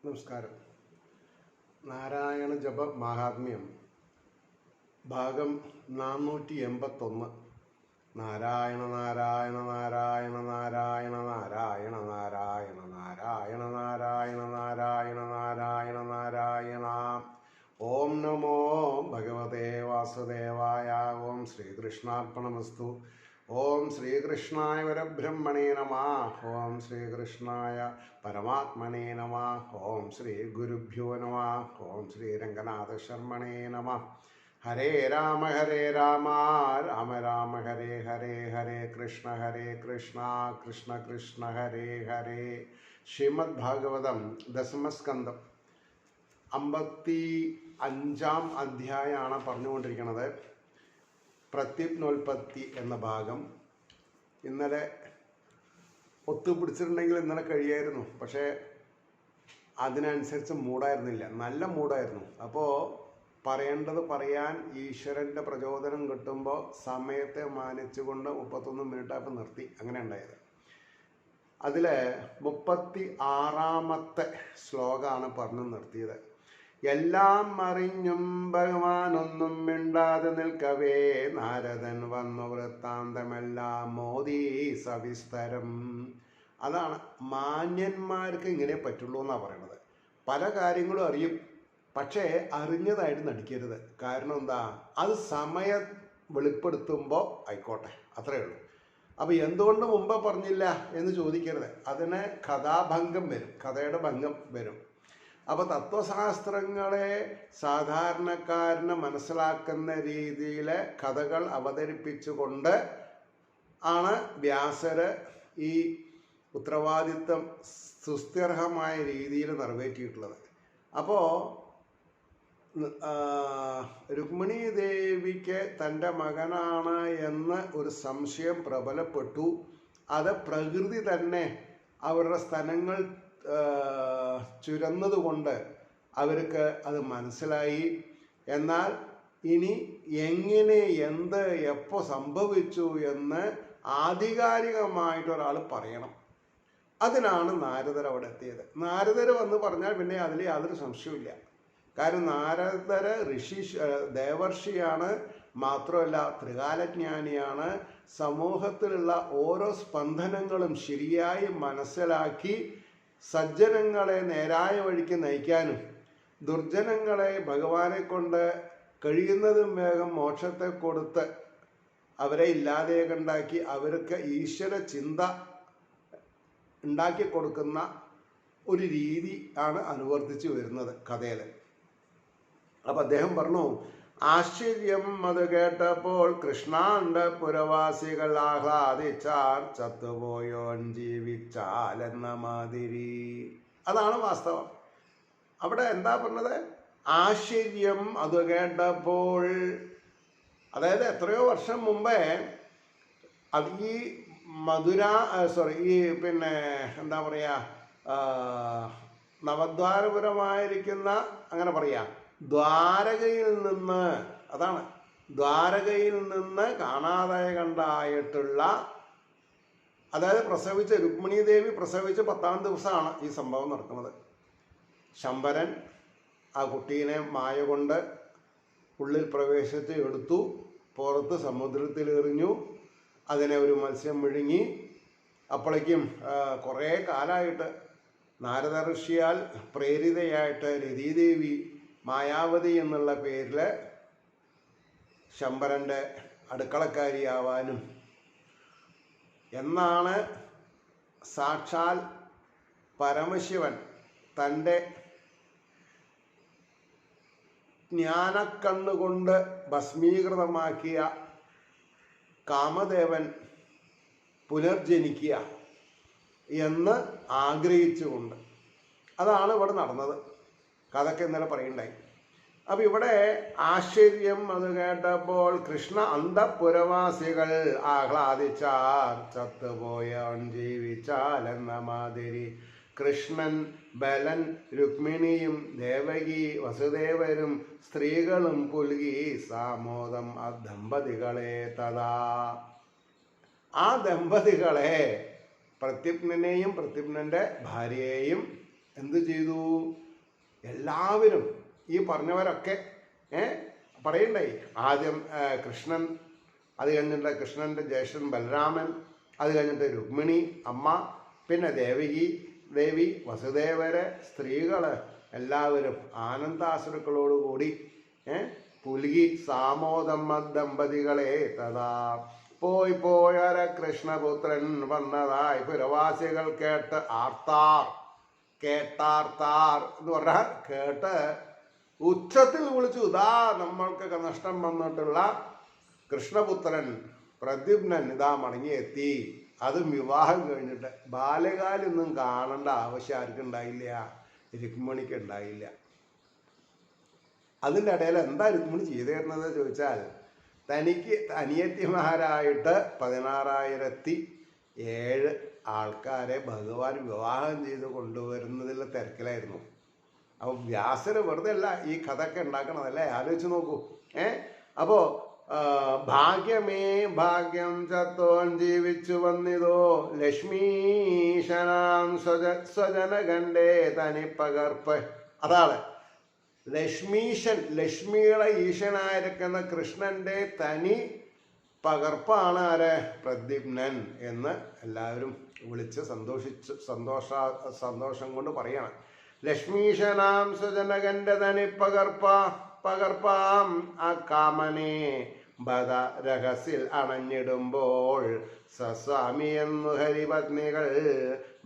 നമസ്കാരം. നാരായണ ജപ മഹാത്മ്യം ഭാഗം 481. നാരായണ നാരായണ നാരായണ നാരായണ നാരായണ നാരായണ നാരായണ നാരായണ നാരായണ നാരായണ നാരായണ. ഓം നമോ ഭഗവതേ വാസുദേവായ. ഓം ശ്രീകൃഷ്ണാർപ്പണമസ്തു. ഓം ശ്രീകൃഷ്ണായ പരബ്രഹ്മണേ നമഃ. ഓം ശ്രീകൃഷ്ണായ പരമാത്മനേ നമഃ. ഓം ശ്രീ ഗുരുഭ്യോ നമഃ. ഓം ശ്രീ രംഗനാഥ ശർമ്മണേ നമഃ. ഹരേ രാമ രാമ രാമ ഹരേ ഹരേ, ഹരേ കൃഷ്ണ കൃഷ്ണ കൃഷ്ണ ഹരേ ഹരേ. ശ്രീമദ് ഭാഗവതം ദശമസ്കന്ധം 55-ാം അധ്യായമാണ് പറഞ്ഞുകൊണ്ടിരിക്കുന്നത്. പ്രത്യുപ്നോൽപത്തി എന്ന ഭാഗം ഇന്നലെ ഒത്തുപിടിച്ചിട്ടുണ്ടെങ്കിൽ ഇന്നലെ കഴിയായിരുന്നു. പക്ഷേ അതിനനുസരിച്ച് മൂടായിരുന്നില്ല, നല്ല മൂടായിരുന്നു. അപ്പോൾ പറയേണ്ടത് പറയാൻ ഈശ്വരൻ്റെ പ്രചോദനം കിട്ടുമ്പോൾ സമയത്തെ മാനിച്ചുകൊണ്ട് 31 മിനിറ്റായപ്പോൾ നിർത്തി. അങ്ങനെ ഉണ്ടായത്. അതിൽ 36-ാമത്തെ ശ്ലോകമാണ് പറഞ്ഞു നിർത്തിയത്. എല്ലാം അറിഞ്ഞും ഭഗവാനൊന്നും മിണ്ടാതെ നിൽക്കവേ നാരദൻ വന്നു വൃത്താന്തമെല്ലാം മോദി സവിസ്തരം. അതാണ് മാന്യന്മാർക്ക് ഇങ്ങനെ പറ്റുള്ളൂ എന്നാണ് പറയണത്. പല കാര്യങ്ങളും അറിയും, പക്ഷേ അറിഞ്ഞതായിട്ട് നടിക്കരുത്. കാരണം എന്താ, അത് സമയം വെളിപ്പെടുത്തുമ്പോൾ ആയിക്കോട്ടെ, അത്രയേ ഉള്ളൂ. അപ്പോൾ എന്തുകൊണ്ട് മുമ്പ് പറഞ്ഞില്ല എന്ന് ചോദിക്കരുത്. അതിന് കഥാഭംഗം വരും, കഥയുടെ ഭംഗം വരും. അപ്പോൾ തത്വശാസ്ത്രങ്ങളെ സാധാരണക്കാരന് മനസ്സിലാക്കുന്ന രീതിയിൽ കഥകൾ അവതരിപ്പിച്ചുകൊണ്ട് ആണ് വ്യാസര് ഈ ഉത്തരവാദിത്വം സുസ്ഥിരമായ രീതിയിൽ നിറവേറ്റിയിട്ടുള്ളത്. അപ്പോൾ രുക്മിണി ദേവിക്ക് തൻ്റെ മകനാണ് എന്ന് ഒരു സംശയം പ്രബലപ്പെട്ടു. അത് പ്രകൃതി തന്നെ അവരുടെ സ്ഥലങ്ങൾ ചുരന്നതുകൊണ്ട് അവർക്ക് അത് മനസ്സിലായി. എന്നാൽ ഇനി എങ്ങനെ, എന്ത്, എപ്പോൾ സംഭവിച്ചു എന്ന് ആധികാരികമായിട്ടൊരാൾ പറയണം. അതിനാണ് നാരദർ അവിടെ എത്തിയത്. നാരദർ വന്ന് പറഞ്ഞാൽ പിന്നെ അതിൽ യാതൊരു സംശയമില്ല. കാരണം നാരദർ ദേവർഷിയാണ്, മാത്രമല്ല ത്രികാലജ്ഞാനിയാണ്. സമൂഹത്തിലുള്ള ഓരോ സ്പന്ദനങ്ങളും ശരിയായി മനസ്സിലാക്കി സജ്ജനങ്ങളെ നേരായ വഴിക്ക് നയിക്കാനും ദുർജനങ്ങളെ ഭഗവാനെ കൊണ്ട് കഴിയുന്നതും വേഗം മോക്ഷത്തെ കൊടുത്ത് അവരെ ഇല്ലാതെയുണ്ടാക്കി അവർക്ക് ഈശ്വര ചിന്ത ഉണ്ടാക്കി കൊടുക്കുന്ന ഒരു രീതി ആണ് അനുവർത്തിച്ചു വരുന്നത് കഥയിൽ. അപ്പം അദ്ദേഹം പറഞ്ഞു, ആശ്ചര്യം അത് കേട്ടപ്പോൾ കൃഷ്ണാണ്ട പുരവാസികൾ ആഹ്ലാദിച്ചാർ, ചത്തുപോയോൻ ജീവിച്ചാൽ എന്ന മാതിരി. അതാണ് വാസ്തവം. അവിടെ എന്താ പറഞ്ഞത്? ആശ്ചര്യം അത് കേട്ടപ്പോൾ. അതായത് എത്രയോ വർഷം മുമ്പേ അത് ഈ എന്താ പറയുക, നവദ്വാരപുരമായിരിക്കുന്ന, അങ്ങനെ പറയാം, ദ്വാരകയിൽ നിന്ന്, അതാണ് ദ്വാരകയിൽ നിന്ന് കാണാതെ കണ്ടായിട്ടുള്ള, അതായത് പ്രസവിച്ച രുക്മിണി ദേവി പ്രസവിച്ച 10-ാം ദിവസമാണ് ഈ സംഭവം നടക്കുന്നത്. ശമ്പരൻ ആ കുട്ടീനെ മായ കൊണ്ട് ഉള്ളിൽ പ്രവേശിച്ച് എടുത്തു, പുറത്ത് സമുദ്രത്തിൽ എറിഞ്ഞു, അതിനെ ഒരു മത്സ്യം വിഴുങ്ങി. അപ്പോഴേക്കും കുറേ കാലമായിട്ട് നാരദ ഋഷിയാൽ പ്രേരിതയായിട്ട് രതീദേവി മായാവതി എന്നുള്ള പേരിൽ ശമ്പരൻ്റെ അടുക്കളക്കാരിയാവാനും എന്നാണ് സാക്ഷാൽ പരമശിവൻ തൻ്റെ ജ്ഞാനക്കണ്ണുകൊണ്ട് ഭസ്മീകൃതമാക്കിയ കാമദേവൻ പുനർജനിക്കുക എന്ന് ആഗ്രഹിച്ചുകൊണ്ട്. അതാണ് ഇവിടെ നടന്നത്. കഥയ്ക്ക് ഇന്നലെ പറയുണ്ടായി. അപ്പം ഇവിടെ ആശ്ചര്യം അത് കേട്ടപ്പോൾ കൃഷ്ണ അന്തപുരവാസികൾ ആഹ്ലാദിച്ചാർ, ചത്തുപോയവൻ ജീവിച്ചാൽ എന്ന മാതിരി. കൃഷ്ണൻ, ബലൻ, രുക്മിണിയും ദേവകി, വസുദേവരും സ്ത്രീകളും പുൽകി സാമോദം ആ ദമ്പതികളെ തഥാ. ആ ദമ്പതികളെ, പ്രത്യുപ്നെയും പ്രത്യുപ്നൻ്റെ ഭാര്യയെയും എന്ത് ചെയ്തു? എല്ലാവരും ഈ പറഞ്ഞവരൊക്കെ പറയണ്ടായി. ആദ്യം കൃഷ്ണൻ, അത് കഴിഞ്ഞിട്ട് കൃഷ്ണൻ്റെ ജ്യേഷ്ഠൻ ബലരാമൻ, അത് കഴിഞ്ഞിട്ട് രുക്മിണി അമ്മ, പിന്നെ ദേവി, വസുദേവര്, സ്ത്രീകള് എല്ലാവരും ആനന്ദാശ്രുക്കളോടുകൂടി പുലുകി സാമോദമ്മ ദമ്പതികളെ തഥാ പോയൊര കൃഷ്ണപുത്രൻ വന്നതായി പുരവാസികൾ കേട്ടാർത്താർ എന്ന് പറഞ്ഞാൽ കേട്ട് ഉച്ചത്തിൽ വിളിച്ചു, ഇതാ നമ്മൾക്കൊക്കെ നഷ്ടം വന്നിട്ടുള്ള കൃഷ്ണപുത്രൻ പ്രദ്യുമ്നൻ ഇതാ മടങ്ങിയെത്തി. അതും വിവാഹം കഴിഞ്ഞിട്ട്. ബാല്യകാലൊന്നും കാണേണ്ട ആവശ്യം ആർക്കുണ്ടായില്ല, രുക്മിണിക്ക് ഉണ്ടായില്ല. അതിൻ്റെ ഇടയിൽ എന്താ രുക്മിണി ചെയ്തിരുന്നത് ചോദിച്ചാൽ, തനിക്ക് അനിയത്തിമാരായിട്ട് 16,007 ആൾക്കാരെ ഭഗവാൻ വിവാഹം ചെയ്ത് കൊണ്ടുവരുന്നതിൽ തിരക്കിലായിരുന്നു. അപ്പോൾ വ്യാസര് വെറുതെ അല്ല ഈ കഥയൊക്കെ ഉണ്ടാക്കണതല്ലേ, ആലോചിച്ച് നോക്കൂ. അപ്പോൾ ഭാഗ്യമേ ഭാഗ്യം ചത്തോൻ ജീവിച്ചു വന്നിതോ ലക്ഷ്മീശനാം സ്വജന കണ്ടേ തനിപ്പകർപ്പ്. അതാണ് ലക്ഷ്മീശൻ, ലക്ഷ്മിയുടെ ഈശനായിരിക്കുന്ന കൃഷ്ണന്റെ തനി പകർപ്പാണ് ആര്? പ്രദ്യുമ്നൻ എന്ന് എല്ലാവരും വിളിച്ച് സന്തോഷം കൊണ്ട് പറയണം. ലക്ഷ്മീശനാം സുജനകന്റെ തനി പകർപ്പാം ആ കാമനെ ബദ രഹസ്യൽ അണഞ്ഞിടുമ്പോൾ സസ്വാമി എന്നു ഹരിപത്നികൾ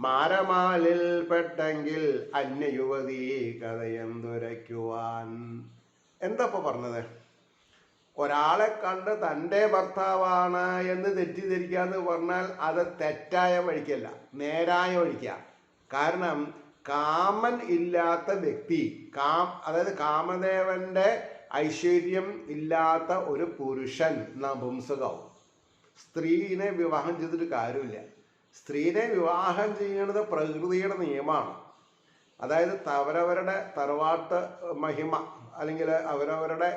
മാരമാലിൽ പെട്ടെങ്കിൽ അന്യയുവതി കഥയെന്തുരയ്ക്കുവാൻ. എന്താ പറഞ്ഞത്? ഒരാളെ കണ്ട് തൻ്റെ ഭർത്താവാണ് എന്ന് തെറ്റിദ്ധരിക്കാന്ന് പറഞ്ഞാൽ അത് തെറ്റായ വഴിക്കല്ല, നേരായ വഴിക്ക. കാരണം കാമൻ ഇല്ലാത്ത വ്യക്തി, അതായത് കാമദേവന്റെ ഐശ്വര്യം ഇല്ലാത്ത ഒരു പുരുഷൻ നപുംസകാവും. സ്ത്രീനെ വിവാഹം ചെയ്തിട്ട് കാര്യമില്ല. സ്ത്രീനെ വിവാഹം ചെയ്യുന്നത് പ്രകൃതിയുടെ നിയമമാണ്. അതായത് അവരവരുടെ തറവാട്ട് മഹിമ അല്ലെങ്കിൽ അവരവരുടെ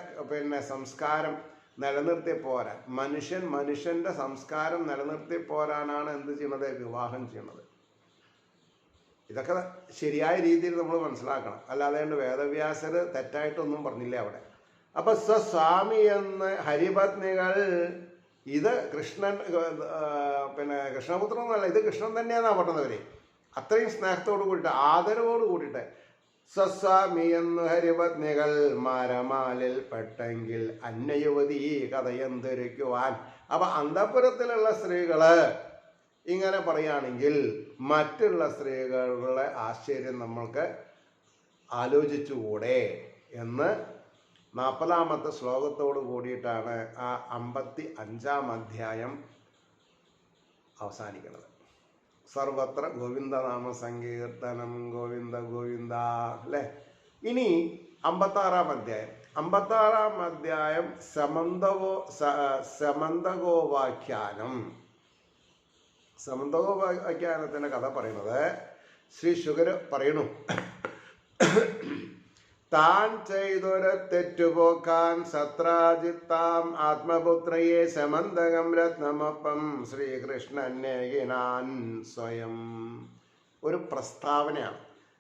സംസ്കാരം നിലനിർത്തി പോരാൻ, മനുഷ്യന്റെ സംസ്കാരം നിലനിർത്തി പോരാനാണ് എന്ത് ചെയ്യണത്? വിവാഹം ചെയ്യണത്. ഇതൊക്കെ ശരിയായ രീതിയിൽ നമ്മൾ മനസ്സിലാക്കണം. അല്ലാതെ വേദവ്യാസർ തെറ്റായിട്ടൊന്നും പറഞ്ഞില്ല അവിടെ. അപ്പൊ സ്വസ്വാമി എന്ന് ഹരിപത്നികൾ, ഇത് കൃഷ്ണൻ കൃഷ്ണപുത്രൻ എന്നല്ല, ഇത് കൃഷ്ണൻ തന്നെയാന്നാ പറഞ്ഞവര്. അത്രയും സ്നേഹത്തോട് കൂടിയിട്ട്, ആദരവോട് കൂടിയിട്ട് സ്വസ്വാമി എന്ന് ഹരിപത്നികൾ മാരമാലിൽ പെട്ടെങ്കിൽ അന്യയുവതി കഥയെന്തുരയ്ക്കുവാൻ. അപ്പൊ അന്തഃപുരത്തിലുള്ള സ്ത്രീകള് ഇങ്ങനെ പറയുകയാണെങ്കിൽ മറ്റുള്ള സ്ത്രീകളുടെ ആശ്ചര്യം നമ്മൾക്ക് ആലോചിച്ചുകൂടെ എന്ന് 40-ാമത്തെ ശ്ലോകത്തോട് കൂടിയിട്ടാണ് ആ 55-ാം അധ്യായം അവസാനിക്കുന്നത്. സർവത്ര ഗോവിന്ദനാമ സങ്കീർത്തനം, ഗോവിന്ദ ഗോവിന്ദ അല്ലേ. ഇനി 56-ാം അധ്യായം. 56-ാം അധ്യായം സമന്തകോപാഖ്യാനം. സമന്തകോപാഖ്യാനത്തിന്റെ കഥ പറയുന്നത് ശ്രീ ശുകര് പറയണു. താൻ ചെയ്തൊരു തെറ്റുപോക്കാൻ സത്രാജിത്താം ആത്മപുത്രയെ സമന്തകം രത്നമൊപ്പം ശ്രീകൃഷ്ണനേകിനാൻ സ്വയം. ഒരു പ്രസ്താവനയാണ്.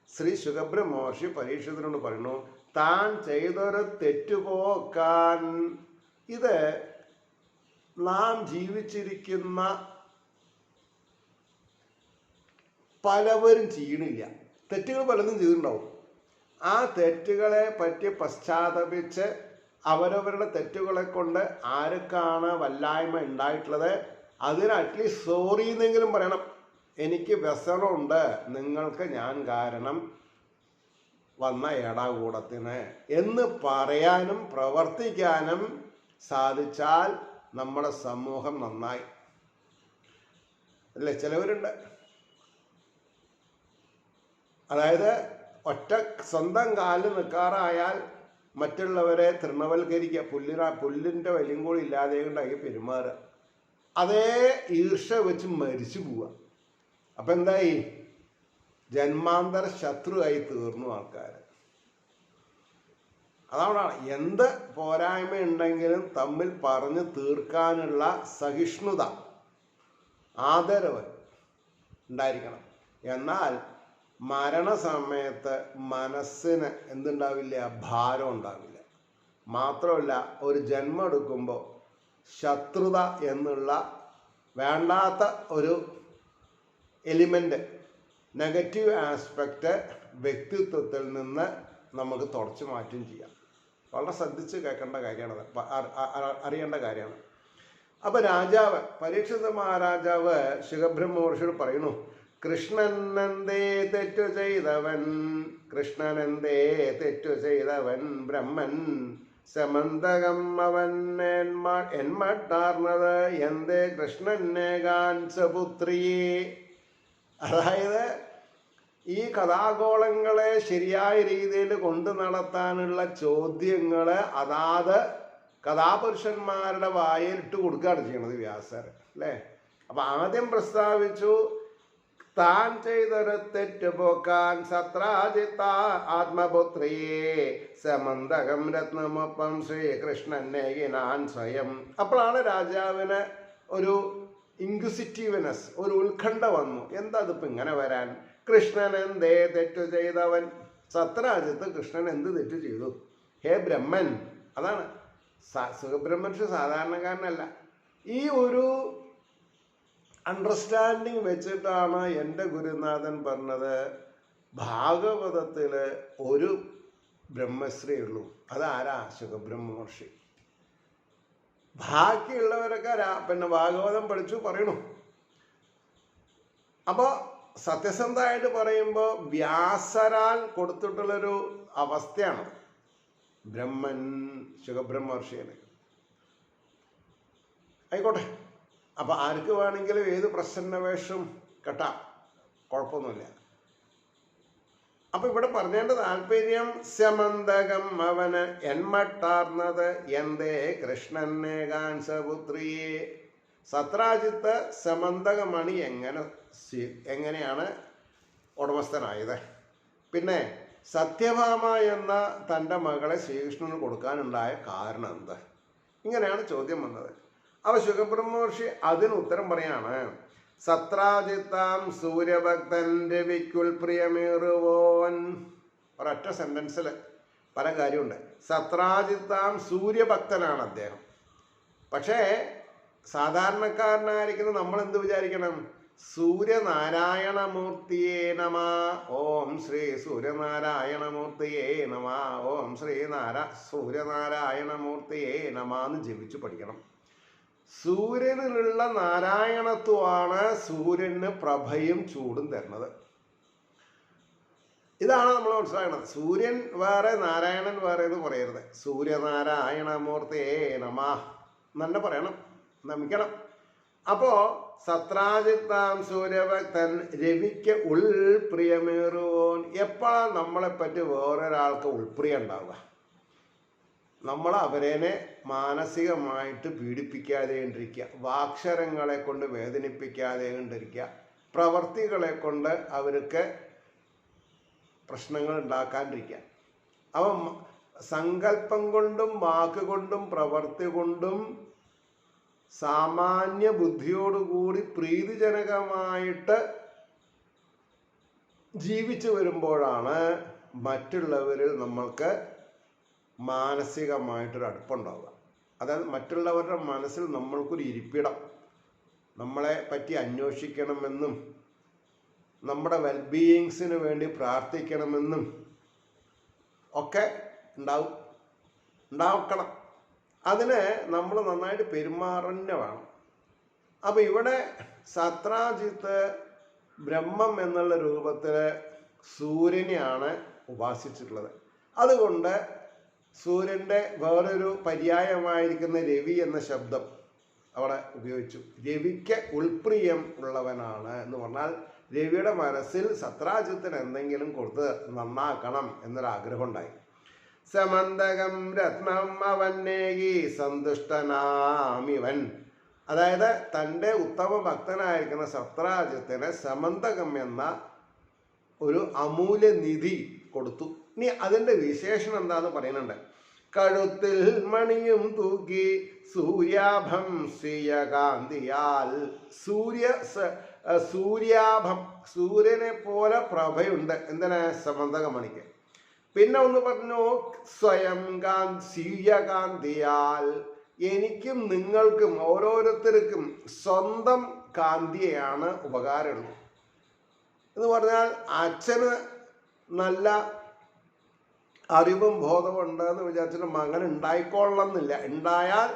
ശ്രീ ശുകബ്രഹ്മർഷി പരീക്ഷിതനോട് പറയുന്നു, താൻ ചെയ്തൊരു തെറ്റുപോക്കാൻ. ഇത് നാം ജീവിച്ചിരിക്കുന്ന പലവരും ചെയ്യണില്ല. തെറ്റുകൾ പലതും ചെയ്തിട്ടുണ്ടാവും. ആ തെറ്റുകളെ പറ്റി പശ്ചാത്തപിച്ച് അവരവരുടെ തെറ്റുകളെ കൊണ്ട് ആർക്കാണ് വല്ലായ്മ ഉണ്ടായിട്ടുള്ളത് അതിന് അറ്റ്ലീസ്റ്റ് സോറി എന്നെങ്കിലും പറയണം. എനിക്ക് വ്യസനമുണ്ട്, നിങ്ങൾക്ക് ഞാൻ കാരണം വന്ന ഏടാകൂടത്തിന് എന്ന് പറയാനും പ്രവർത്തിക്കാനും സാധിച്ചാൽ നമ്മുടെ സമൂഹം നന്നായി. അല്ലേ? ചിലവരുണ്ട്, അതായത് സ്വന്തം കാലിൽ നിൽക്കാറായാൽ മറ്റുള്ളവരെ തൃണവൽക്കരിക്കുക, പുല്ലിൻ്റെ വലിയും കൂടി ഇല്ലാതെ കൊണ്ടായി പെരുമാറുക, അതേ ഈർഷ വെച്ച് മരിച്ചു പോവുക. അപ്പം എന്തായി? ജന്മാന്തര ശത്രുവായി തീർന്നു ആൾക്കാർ. അതുകൊണ്ടാണ് എന്ത് പോരായ്മ ഉണ്ടെങ്കിലും തമ്മിൽ പറഞ്ഞ് തീർക്കാനുള്ള സഹിഷ്ണുത, ആദരവ് ഉണ്ടായിരിക്കണം. എന്നാൽ മരണസമയത്ത് മനസ്സിന് എന്തുണ്ടാവില്ല? ഭാരം ഉണ്ടാവില്ല. മാത്രമല്ല, ഒരു ജന്മം എടുക്കുമ്പോൾ ശത്രുത എന്നുള്ള വേണ്ടാത്ത ഒരു എലിമെൻ്റ്, നെഗറ്റീവ് ആസ്പെക്റ്റ് വ്യക്തിത്വത്തിൽ നിന്ന് നമുക്ക് തുടച്ചു മാറ്റുകയും ചെയ്യാം. വളരെ ശ്രദ്ധിച്ച് കേൾക്കേണ്ട കാര്യമാണ്, അറിയേണ്ട കാര്യമാണ്. അപ്പം രാജാവ് പരീക്ഷിത മഹാരാജാവ് ശുഖബ്രഹ്മർഷിയോട് പറയുന്നു, കൃഷ്ണൻ എന്തേ തെറ്റു ചെയ്തവൻ, കൃഷ്ണൻ എന്തേ തെറ്റു ചെയ്തവൻ, ബ്രഹ്മൻ സമന്തകം അവൻ എന്മട്ടാർന്നത്, എന്തേ കൃഷ്ണനെ കാഞ്ചപുത്രിയെ. അതായത് ഈ കഥാഗോളങ്ങളെ ശരിയായ രീതിയിൽ കൊണ്ടു നടത്താനുള്ള ചോദ്യങ്ങൾ അതാത് കഥാപുരുഷന്മാരുടെ വായിൽ ഇട്ട് കൊടുക്കുകയാണ് ചെയ്യണത് വ്യാസർ, അല്ലേ? അപ്പം ആദ്യം പ്രസ്താവിച്ചു, താൻ ചെയ്തൊരു തെറ്റ് പോക്കാൻ സത്രാജിത്ത ആത്മപുത്രിയെ സമന്തകം രത്നമൊപ്പം ശ്രീകൃഷ്ണനെ ഞാൻ സ്വയം. അപ്പോഴാണ് രാജാവിന് ഒരു ഇൻക്വിസിറ്റീവ്നെസ്, ഒരു ഉത്കണ്ഠ വന്നു. എന്താ ഇതിപ്പോൾ ഇങ്ങനെ വരാൻ? കൃഷ്ണൻ എന്തേ തെറ്റു ചെയ്തവൻ? സത്രാജിത്ത് കൃഷ്ണൻ എന്ത് തെറ്റ് ചെയ്തു? ഹേ ബ്രഹ്മൻ. അതാണ് സുഖബ്രഹ്മർഷി സാധാരണക്കാരനല്ല. ഈ ഒരു അണ്ടർസ്റ്റാൻഡിങ് വെച്ചിട്ടാണ് എൻ്റെ ഗുരുനാഥൻ പറഞ്ഞത്, ഭാഗവതത്തിൽ ഒരു ബ്രഹ്മശ്രീ ഉള്ളൂ. അതാരാ? സുഖബ്രഹ്മർഷി. ബാക്കിയുള്ളവരൊക്കെ പിന്നെ ഭാഗവതം പഠിച്ചു പറയണു. അപ്പോൾ സത്യസന്ധമായിട്ട് പറയുമ്പോൾ വ്യാസരാൽ കൊടുത്തിട്ടുള്ളൊരു അവസ്ഥയാണ് ബ്രഹ്മൻ സുഖബ്രഹ്മർഷിയെ. ആയിക്കോട്ടെ, അപ്പം ആർക്ക് വേണമെങ്കിലും ഏത് പ്രസന്ന വേഷം കെട്ടാം, കുഴപ്പമൊന്നുമില്ല. അപ്പം ഇവിടെ പറഞ്ഞേണ്ട താല്പര്യം, സമന്തകം അവന് എന്മട്ടാർന്നത്, എന്തേ കൃഷ്ണനെ കാഞ്ചപുത്രിയെ. സത്രാജിത്ത് സമന്തകമണി എങ്ങനെയാണ് ഉടമസ്ഥനായത്? പിന്നെ സത്യഭാമ എന്ന തൻ്റെ മകളെ ശ്രീകൃഷ്ണന് കൊടുക്കാനുണ്ടായ കാരണം എന്ത്? ഇങ്ങനെയാണ് ചോദ്യം വന്നത്. അവ ശുഖബ്രഹ്മർഷി അതിന് ഉത്തരം പറയാണ്, സത്രാജിത്താം സൂര്യഭക്തൻ രവിക്കുൽ പ്രിയമേറുവോൻ. ഒരൊറ്റ സെന്റൻസിൽ പല കാര്യമുണ്ട്. സത്രാജിത്താം സൂര്യഭക്തനാണ് അദ്ദേഹം. പക്ഷേ സാധാരണക്കാരനായിരിക്കുന്ന നമ്മൾ എന്ത് വിചാരിക്കണം? സൂര്യനാരായണമൂർത്തിയേ നമ, ഓം ശ്രീ സൂര്യനാരായണമൂർത്തിയേ നമ, ഓം ശ്രീ സൂര്യനാരായണമൂർത്തിയേ നമ എന്ന് ജപിച്ചു പഠിക്കണം. സൂര്യനിലുള്ള നാരായണത്വമാണ് സൂര്യന് പ്രഭയും ചൂടും തരുന്നത്. ഇതാണ് നമ്മൾ മനസ്സിലാക്കുന്നത്. സൂര്യൻ വേറെ നാരായണൻ വേറെ എന്ന് പറയരുത്. സൂര്യനാരായണമൂർത്തിയേ നമ തന്നെ പറയണം, നമിക്കണം. അപ്പോൾ സത്രാജിത്താം സൂര്യഭക്തൻ രവിക്ക് ഉൾപ്രിയമേറുവോൻ. എപ്പോഴാണ് നമ്മളെപ്പറ്റി വേറൊരാൾക്ക് ഉൾപ്രിയം ഉണ്ടാവുക? നമ്മൾ അവരേനെ മാനസികമായിട്ട് പീഡിപ്പിക്കാതെ കണ്ടിരിക്കുക, വാക്ഷരങ്ങളെ കൊണ്ട് വേദനിപ്പിക്കാതെ കണ്ടിരിക്കുക, പ്രവർത്തികളെ കൊണ്ട് അവർക്ക് പ്രശ്നങ്ങൾ ഉണ്ടാക്കാണ്ടിരിക്കുക. അവൻ സങ്കല്പം കൊണ്ടും വാക്കുകൊണ്ടും പ്രവൃത്തി കൊണ്ടും സാമാന്യ ബുദ്ധിയോടുകൂടി പ്രീതിജനകമായിട്ട് ജീവിച്ചു വരുമ്പോഴാണ് മറ്റുള്ളവരിൽ നമ്മൾക്ക് മാനസികമായിട്ടൊരു അടുപ്പുണ്ടാവുക. അതായത് മറ്റുള്ളവരുടെ മനസ്സിൽ നമ്മൾക്കൊരു ഇരിപ്പിടം, നമ്മളെ പറ്റി അന്വേഷിക്കണമെന്നും നമ്മുടെ വെൽബീയിങ്സിന് വേണ്ടി പ്രാർത്ഥിക്കണമെന്നും ഒക്കെ ഉണ്ടാക്കണം. അതിന് നമ്മൾ നന്നായിട്ട് പെരുമാറന്നെ വേണം. അപ്പം ഇവിടെ സത്രാജിത്ത് ബ്രഹ്മം എന്നുള്ള രൂപത്തിൽ സൂര്യനെയാണ് ഉപാസിച്ചിട്ടുള്ളത്. അതുകൊണ്ട് സൂര്യൻ്റെ വേറൊരു പര്യായമായിരിക്കുന്ന രവി എന്ന ശബ്ദം അവിടെ ഉപയോഗിച്ചു. രവിക്ക് ഉൾപ്രിയം ഉള്ളവനാണ് എന്ന് പറഞ്ഞാൽ രവിയുടെ മനസ്സിൽ സത്രാജിത്തിന് എന്തെങ്കിലും കൊടുത്ത് നന്നാക്കണം എന്നൊരാഗ്രഹം ഉണ്ടായി. സമന്തകം രത്നം അവന്നേകി സന്തുഷ്ടനാമിവൻ. അതായത് തൻ്റെ ഉത്തമ ഭക്തനായിരിക്കുന്ന സത്രാജിത്തിന് സമന്തകം എന്ന ഒരു അമൂല്യ നിധി കൊടുത്തു. ഇനി അതിൻ്റെ വിശേഷണം എന്താന്ന് പറയുന്നുണ്ട്. കഴുത്തിൽ മണിയും തൂക്കി സൂര്യാഭം സ്വീയകാന്തിയാൽ. സൂര്യാഭം, സൂര്യനെ പോലെ പ്രഭയുണ്ട് എന്തിനാ സമന്തകമണിക്ക്. പിന്നെ ഒന്ന് പറഞ്ഞു സ്വയം സ്വീയകാന്തിയാൽ, എനിക്കും നിങ്ങൾക്കും ഓരോരുത്തർക്കും സ്വന്തം കാന്തിയാണ് ഉപകാരമുള്ളൂ എന്ന് പറഞ്ഞാൽ അച്ഛന് നല്ല അറിവും ബോധവും ഉണ്ടെന്ന് വിചാരിച്ചിട്ട് മകൻ ഉണ്ടായിക്കൊള്ളണമെന്നില്ല. ഉണ്ടായാൽ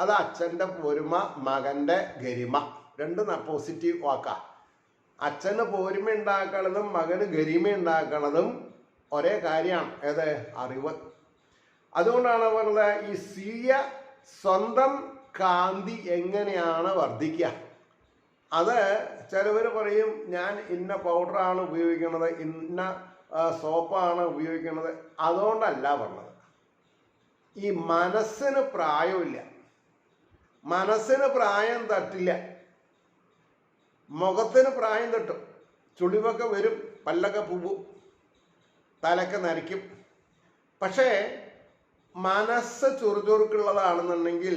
അത് അച്ഛൻ്റെ പോരുമ, മകൻ്റെ ഗരിമ, രണ്ടും പോസിറ്റീവ് വാക്കാ. അച്ഛന് പോരുമ ഉണ്ടാക്കണതും മകന് ഗരിമ ഉണ്ടാക്കണതും ഒരേ കാര്യമാണ്. ഏത്? അറിവ്. അതുകൊണ്ടാണ് പറഞ്ഞത് ഈ സ്വന്തം കാന്തി എങ്ങനെയാണ് വർദ്ധിക്കുക. അത് ചിലവർ പറയും ഞാൻ ഇന്ന പൗഡറാണ് ഉപയോഗിക്കുന്നത്, ഇന്ന സോപ്പാണ് ഉപയോഗിക്കുന്നത്. അതുകൊണ്ടല്ല പറഞ്ഞത്. ഈ മനസ്സിന് പ്രായമില്ല, മനസ്സിന് പ്രായം തട്ടില്ല, മുഖത്തിന് പ്രായം തട്ടും, ചുളിവൊക്കെ വരും, പല്ലൊക്കെ പൂവും, തലക്കെ നരയ്ക്കും. പക്ഷേ മനസ്സ് ചുറുചുറുക്കുള്ളതാണെന്നുണ്ടെങ്കിൽ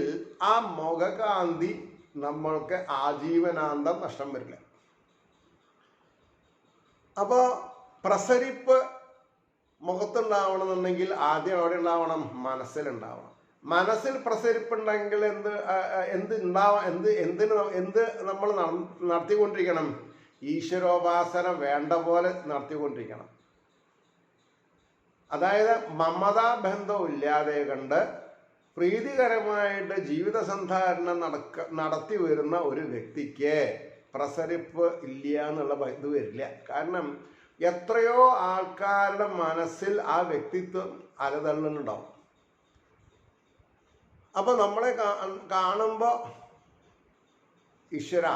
ആ മുഖകാന്തി നമ്മൾക്ക് ആജീവനാന്തം നഷ്ടം വരില്ല. അപ്പോൾ പ്രസരിപ്പ് മുഖത്തുണ്ടാവണമെന്നുണ്ടെന്നുണ്ടെങ്കിൽ ആദ്യം അവിടെ ഉണ്ടാവണം, മനസ്സിലുണ്ടാവണം. മനസ്സിൽ പ്രസരിപ്പുണ്ടെങ്കിൽ എന്ത് നമ്മൾ നടത്തിക്കൊണ്ടിരിക്കണം? ഈശ്വരോപാസന വേണ്ട പോലെ നടത്തിക്കൊണ്ടിരിക്കണം. അതായത് മമതാബന്ധം ഇല്ലാതെ കണ്ട് പ്രീതികരമായിട്ട് ജീവിത സന്ധാരണം നടത്തി വരുന്ന ഒരു വ്യക്തിക്ക് പ്രസരിപ്പ് ഇല്ല എന്നുള്ള ഇത് വരില്ല. കാരണം എത്രയോ ആൾക്കാരുടെ മനസ്സിൽ ആ വ്യക്തിത്വം അലതള്ളുന്നുണ്ടാവും. അപ്പൊ നമ്മളെ കാണുമ്പോൾ ഈശ്വര,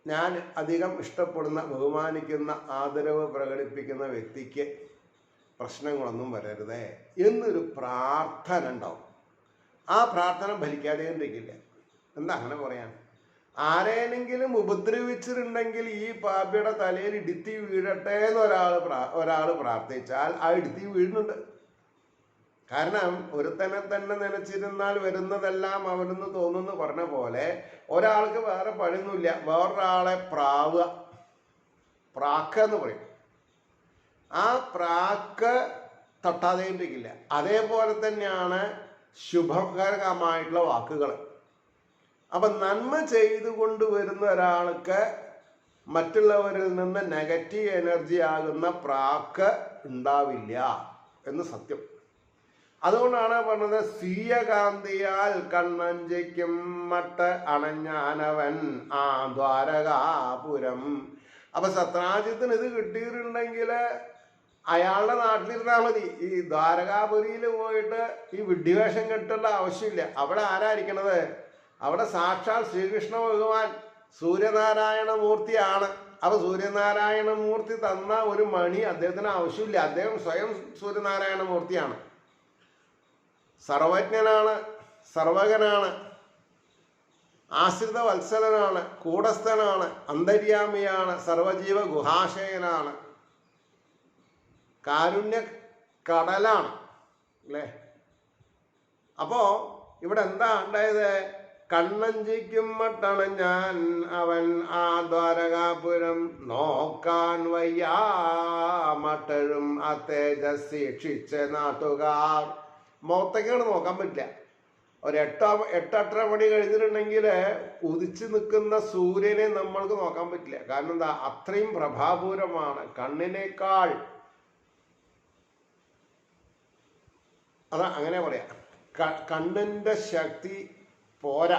ഞാൻ അധികം ഇഷ്ടപ്പെടുന്ന, ബഹുമാനിക്കുന്ന, ആദരവ് പ്രകടിപ്പിക്കുന്ന വ്യക്തിക്ക് പ്രശ്നങ്ങളൊന്നും വരരുതേ എന്നൊരു പ്രാർത്ഥന ഉണ്ടാവും. ആ പ്രാർത്ഥന ഫലിക്കാതെ ഇരിക്കില്ല. എന്താ അങ്ങനെ പറയാൻ? ആരേനെങ്കിലും ഉപദ്രവിച്ചിട്ടുണ്ടെങ്കിൽ ഈ പാപിയുടെ തലയിൽ ഇടുത്തി വീഴട്ടെ എന്ന് ഒരാൾ പ്രാർത്ഥിച്ചാൽ ആ ഇടുത്തി വീഴുന്നുണ്ട്. കാരണം ഒരുത്തനെ തന്നെ നനച്ചിരുന്നാൽ വരുന്നതെല്ലാം അവനെന്ന് തോന്നുന്നു പറഞ്ഞ പോലെ ഒരാൾക്ക് വേറെ പണിയൊന്നുമില്ല, വേറൊരാളെ പ്രാക്ക് എന്ന് പറയും. ആ പ്രാക്ക് തൊട്ടാതെ ഇരിക്കില്ല. അതേപോലെ തന്നെയാണ് ശുഭകരമായിട്ടുള്ള വാക്കുകൾ. അപ്പം നന്മ ചെയ്തു കൊണ്ടുവരുന്ന ഒരാൾക്ക് മറ്റുള്ളവരിൽ നിന്ന് നെഗറ്റീവ് എനർജി ആകുന്ന പ്രാക്ക് ഉണ്ടാവില്ല എന്ന് സത്യം. അതുകൊണ്ടാണ് പറഞ്ഞത് സ്വീയകാന്തിയാൽ കണ്ണഞ്ചയ്ക്കും മട്ട് അണഞ്ഞാനവൻ ആ ദ്വാരകാപുരം. അപ്പൊ സത്രാജിത്തിന് ഇത് കിട്ടിയിട്ടുണ്ടെങ്കിൽ അയാളുടെ നാട്ടിലിരുന്നാൽ മതി. ഈ ദ്വാരകാപുരിയിൽ പോയിട്ട് ഈ വിഡ്ഢിവേഷം കെട്ടേണ്ട ആവശ്യമില്ല. അവിടെ ആരായിരിക്കണത്? അവിടെ സാക്ഷാൽ ശ്രീകൃഷ്ണ ഭഗവാൻ സൂര്യനാരായണ മൂർത്തിയാണ്. അപ്പൊ സൂര്യനാരായണ മൂർത്തി തന്ന ഒരു മണി അദ്ദേഹത്തിന് ആവശ്യമില്ല. അദ്ദേഹം സ്വയം സൂര്യനാരായണ മൂർത്തിയാണ്. സർവജ്ഞനാണ്, സർവകനാണ്, ആശ്രിത വത്സലനാണ്, കൂടസ്ഥനാണ്, അന്തര്യാമിയാണ്, സർവജീവ ഗുഹാശയനാണ്, കാരുണ്യ കടലാണ് അല്ലേ. അപ്പോ ഇവിടെ എന്താ ഉണ്ടായത്? കണ്ണഞ്ചിക്കും മട്ടണഞ്ഞാൻ അവൻ ആ ദ്വാരകാപുരം നോക്കാൻ വയ്യാ മട്ടഴും ആ തേജസ് ഇക്ഷിച്ച നാട്ടുകാർ. മുഖത്തേക്കാണ് നോക്കാൻ പറ്റില്ല. ഒരു 8-8:30 മണി കഴിഞ്ഞിട്ടുണ്ടെങ്കിൽ ഉദിച്ചു നിൽക്കുന്ന സൂര്യനെ നമ്മൾക്ക് നോക്കാൻ പറ്റില്ല. കാരണം എന്താ? അത്രയും പ്രഭാപൂരമാണ്. കണ്ണിനേക്കാൾ അതാ അങ്ങനെ പറയാം. കണ്ണിൻ്റെ ശക്തി പോരാ.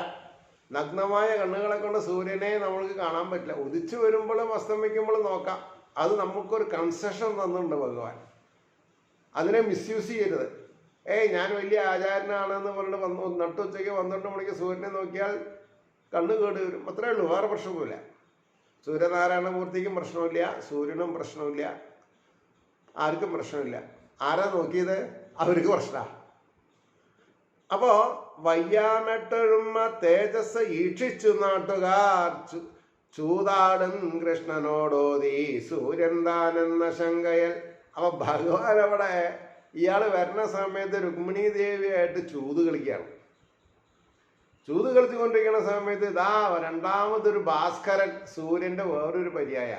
നഗ്നമായ കണ്ണുകളെ കൊണ്ട് സൂര്യനെ നമ്മൾക്ക് കാണാൻ പറ്റില്ല. ഉദിച്ചു വരുമ്പോഴും അസ്തമിക്കുമ്പോഴും നോക്കാം. അത് നമുക്കൊരു കൺസെഷൻ തന്നിട്ടുണ്ട് ഭഗവാൻ. അതിനെ മിസ്യൂസ് ചെയ്യരുത്. ഞാൻ വലിയ ആചാരനാണെന്ന് പറഞ്ഞിട്ട് നട്ടുച്ചയ്ക്ക് 12 മണിക്ക് സൂര്യനെ നോക്കിയാൽ കണ്ണ് കേട് വരും. അത്രേ ഉള്ളൂ, വേറെ പ്രശ്നമൊന്നുമില്ല. സൂര്യനാരായണമൂർത്തിക്കും പ്രശ്നമില്ല, സൂര്യനും പ്രശ്നമില്ല, ആർക്കും പ്രശ്നമില്ല. ആരാ നോക്കിയത്? അവർക്ക് പ്രശ്നമാണ്. അപ്പോ വയ്യാമെട്ടഴുമ്മ തേജസ് ഈക്ഷിച്ചു നാട്ടുകാർ ചൂതാടും കൃഷ്ണനോടോതി സൂര്യൻ താനെന്ന ശങ്കയൽ. അപ്പൊ ഭഗവാൻ അവിടെ ഇയാൾ വരുന്ന സമയത്ത് രുക്മിണി ദേവിയായിട്ട് ചൂത് കളിക്കുകയാണ്. ചൂത് കളിച്ചുകൊണ്ടിരിക്കുന്ന സമയത്ത് ഇതാ രണ്ടാമതൊരു ഭാസ്കരൻ, സൂര്യന്റെ വേറൊരു പര്യായ,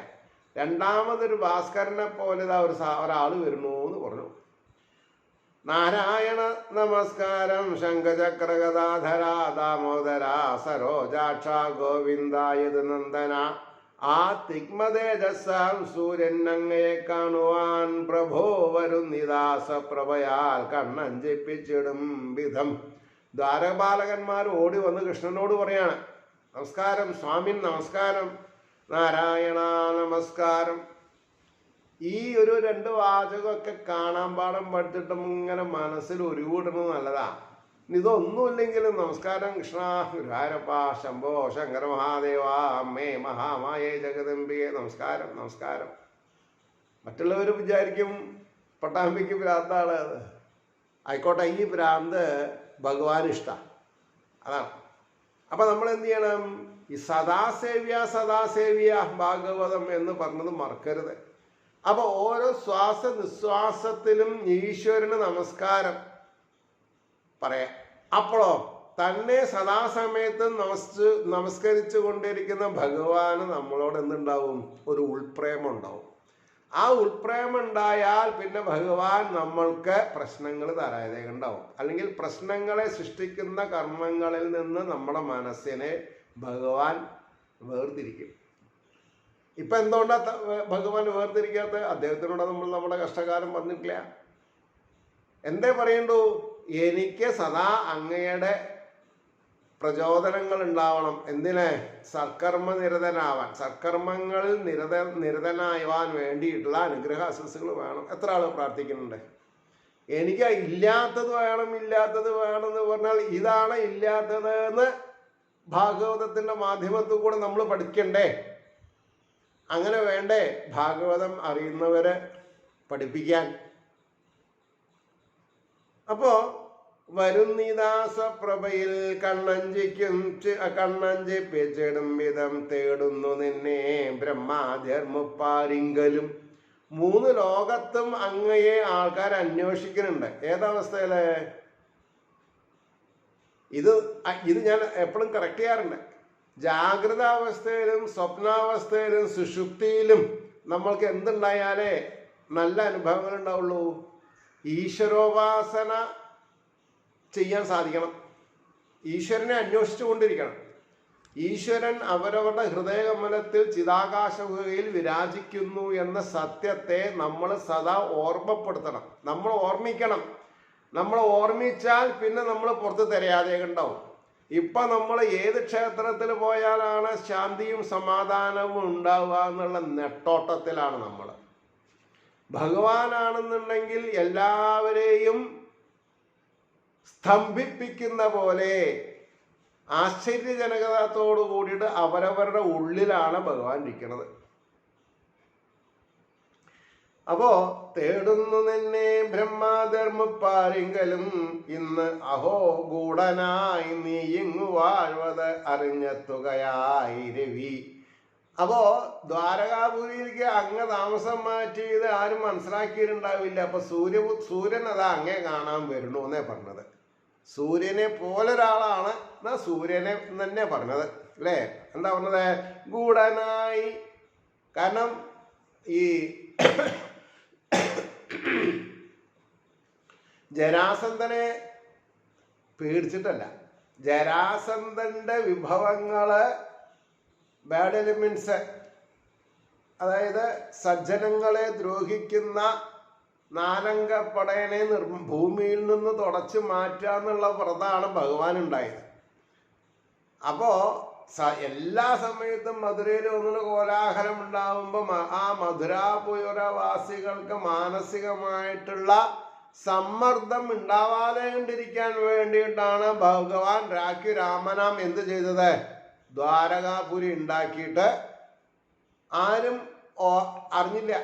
രണ്ടാമതൊരു ഭാസ്കരനെ പോലെ ഇതാ ഒരാൾ വരുന്നു എന്ന് പറഞ്ഞു. നാരായണ നമസ്കാരം ശംഖചക്ര ഗദാധര ദാമോദര സരോജാക്ഷ ഗോവിന്ദായത് നന്ദന. ആ തിഗ്മതേജസ്സാം സൂര്യൻ അങ്ങയെ കാണുവാൻ പ്രഭോ വരുന്നിദാസ പ്രഭയാൽ കണ്ണഞ്ചിപ്പിച്ചിടും വിധം. ദ്വാരപാലകന്മാർ ഓടി വന്ന് കൃഷ്ണനോട് പറയാണ്, നമസ്കാരം സ്വാമിൻ, നമസ്കാരം, നാരായണ നമസ്കാരം. ഈ ഒരു 2 വാചകമൊക്കെ കാണാൻ പാഠം പഠിച്ചിട്ടും ഇങ്ങനെ മനസ്സിൽ ഉരുവിടുന്നത് നല്ലതാ. ഇതൊന്നുമില്ലെങ്കിലും നമസ്കാരം കൃഷ്ണ, ഗുരുവായൂരപ്പ, ശംഭോ ശങ്കര മഹാദേവ, അമ്മേ മഹാമായേ ജഗദംബികെ, നമസ്കാരം നമസ്കാരം. മറ്റുള്ളവർ വിചാരിക്കും പട്ടാമ്പിക്ക് ഭ്രാന്താണ് അത്. ആയിക്കോട്ടെ, ഈ ഭ്രാന്ത് ഭഗവാൻ ഇഷ്ടമാണ്, അതാണ്. അപ്പം നമ്മൾ എന്ത് ചെയ്യണം? ഈ സദാസേവ്യ സദാസേവ്യ ഭാഗവതം എന്ന് പറഞ്ഞത് മറക്കരുത്. അപ്പോൾ ഓരോ ശ്വാസ നിശ്വാസത്തിലും ഈശ്വരന് നമസ്കാരം പറയാം. അപ്പോഴോ തന്നെ സദാസമയത്തും നമസ്കരിച്ചു കൊണ്ടിരിക്കുന്ന ഭഗവാന് നമ്മളോട് എന്തുണ്ടാവും? ഒരു ഉൾപ്രേമം ഉണ്ടാവും. ആ ഉൾപ്രേമം ഉണ്ടായാൽ പിന്നെ ഭഗവാൻ നമ്മൾക്ക് പ്രശ്നങ്ങൾ തരാതെ ഉണ്ടാവും. അല്ലെങ്കിൽ പ്രശ്നങ്ങളെ സൃഷ്ടിക്കുന്ന കർമ്മങ്ങളിൽ നിന്ന് നമ്മുടെ മനസ്സിനെ ഭഗവാൻ വേർതിരിക്കും. ഇപ്പം എന്തുകൊണ്ടാണ് ഭഗവാൻ വേർതിരിക്കാത്ത? അദ്ദേഹത്തിനോട് നമ്മുടെ കഷ്ടകാലം വന്നിട്ടില്ല. എന്തേ പറയണ്ടു? എനിക്ക് സദാ അങ്ങയുടെ പ്രചോദനങ്ങൾ ഉണ്ടാവണം. എന്തിനെ? സൽക്കർമ്മ നിരതനാവാൻ, സൽക്കർമ്മങ്ങളിൽ നിരതനാവാൻ വേണ്ടിയിട്ടുള്ള അനുഗ്രഹ ആശംസകൾ വേണം. എത്ര ആൾ പ്രാർത്ഥിക്കുന്നുണ്ട്? എനിക്ക് ഇല്ലാത്തത് വേണം, ഇല്ലാത്തത് വേണമെന്ന് പറഞ്ഞാൽ ഇതാണ് ഇല്ലാത്തത് എന്ന് ഭാഗവതത്തിൻ്റെ മാധ്യമത്തിൽ കൂടെ നമ്മൾ പഠിക്കണ്ടേ? അങ്ങനെ വേണ്ടേ ഭാഗവതം അറിയുന്നവരെ പഠിപ്പിക്കാൻ? അപ്പോൾ വരുന്നിദാസ പ്രഭയിൽ കണ്ണഞ്ചിപ്പിച്ചിടും വിധം തേടുന്നു നിന്നെ ബ്രഹ്മാദ്യർ മുപ്പാരിങ്കലും. 3 ലോകത്തും അങ്ങയെ ആൾക്കാർ അന്വേഷിക്കുന്നുണ്ട്. ഏതവസ്ഥയില്? ഇത് ഞാൻ എപ്പോഴും കറക്റ്റ് ചെയ്യാറുണ്ട്. ജാഗ്രതാവസ്ഥയിലും സ്വപ്നാവസ്ഥയിലും സുഷുപ്തിയിലും നമ്മൾക്ക് എന്തുണ്ടായാലേ നല്ല അനുഭവങ്ങൾ ഉണ്ടാവുള്ളൂ? ഈശ്വരോപാസന ചെയ്യാൻ സാധിക്കണം. ഈശ്വരനെ അന്വേഷിച്ചു കൊണ്ടിരിക്കണം. ഈശ്വരൻ അവരവരുടെ ഹൃദയകമലത്തിൽ ചിതാകാശഗുഹയിൽ വിരാജിക്കുന്നു എന്ന സത്യത്തെ നമ്മൾ സദാ ഓർമ്മപ്പെടുത്തണം. നമ്മൾ ഓർമ്മിക്കണം. നമ്മൾ ഓർമ്മിച്ചാൽ പിന്നെ നമ്മൾ പുറത്ത് തിരയാതെ ഉണ്ടാവും. ഇപ്പം നമ്മൾ ഏത് ക്ഷേത്രത്തിൽ പോയാലാണ് ശാന്തിയും സമാധാനവും ഉണ്ടാവുക എന്നുള്ള നെട്ടോട്ടത്തിലാണ് നമ്മൾ. ഭഗവാനാണെന്നുണ്ടെങ്കിൽ എല്ലാവരെയും സ്തംഭിപ്പിക്കുന്ന പോലെ ആശ്ചര്യജനകതയോട് കൂടിയിട്ട് അവരവരുടെ ഉള്ളിലാണ് ഭഗവാൻ ഇരിക്കുന്നത്. അപ്പോ തേടുന്നു നിന്നെ ബ്രഹ്മാധർമ്മപ്പാരിങ്കലും ഇന്ന് അഹോ ഗൂഢനായി നീ ഇങ്ങു വാഴ്വത് അറിഞ്ഞെത്തുകയായി രവി. അപ്പോ ദ്വാരകാപുരിയിലേക്ക് അങ്ങ് താമസം മാറ്റിയത് ആരും മനസ്സിലാക്കിയിട്ടുണ്ടാവില്ല. അപ്പൊ സൂര്യൻ അതാ അങ്ങേ കാണാൻ വരുന്നു എന്നേ പറഞ്ഞത്. സൂര്യനെ പോലൊരാളാണ് എന്നാ സൂര്യനെ തന്നെ പറഞ്ഞത് അല്ലേ? എന്താ പറഞ്ഞത്? ഗൂഢനായി. കാരണം ഈ ജരാസന്ധനെ പേടിച്ചിട്ടല്ല, ജരാസന്ധന്റെ വിഭവങ്ങള് ബാഡ് എലിമെന്റ്സ്, അതായത് സജ്ജനങ്ങളെ ദ്രോഹിക്കുന്ന 4 പടയനെ ഭൂമിയിൽ നിന്ന് തുടച്ചു മാറ്റുക എന്നുള്ള വ്രതമാണ് ഭഗവാൻ ഉണ്ടായത്. അപ്പോ എല്ലാ സമയത്തും മധുരയിൽ ഒന്നിന് കോലാഹലം ഉണ്ടാവുമ്പോൾ ആ മധുരാപുരവാസികൾക്ക് മാനസികമായിട്ടുള്ള സമ്മർദ്ദം ഉണ്ടാവാതെ കണ്ടിരിക്കാൻ വേണ്ടിയിട്ടാണ് ഭഗവാൻ രാഖി രാമനാം എന്ത് ചെയ്തത്? ദ്വാരകാപുരി ഉണ്ടാക്കിയിട്ട് ആരും അറിഞ്ഞില്ല.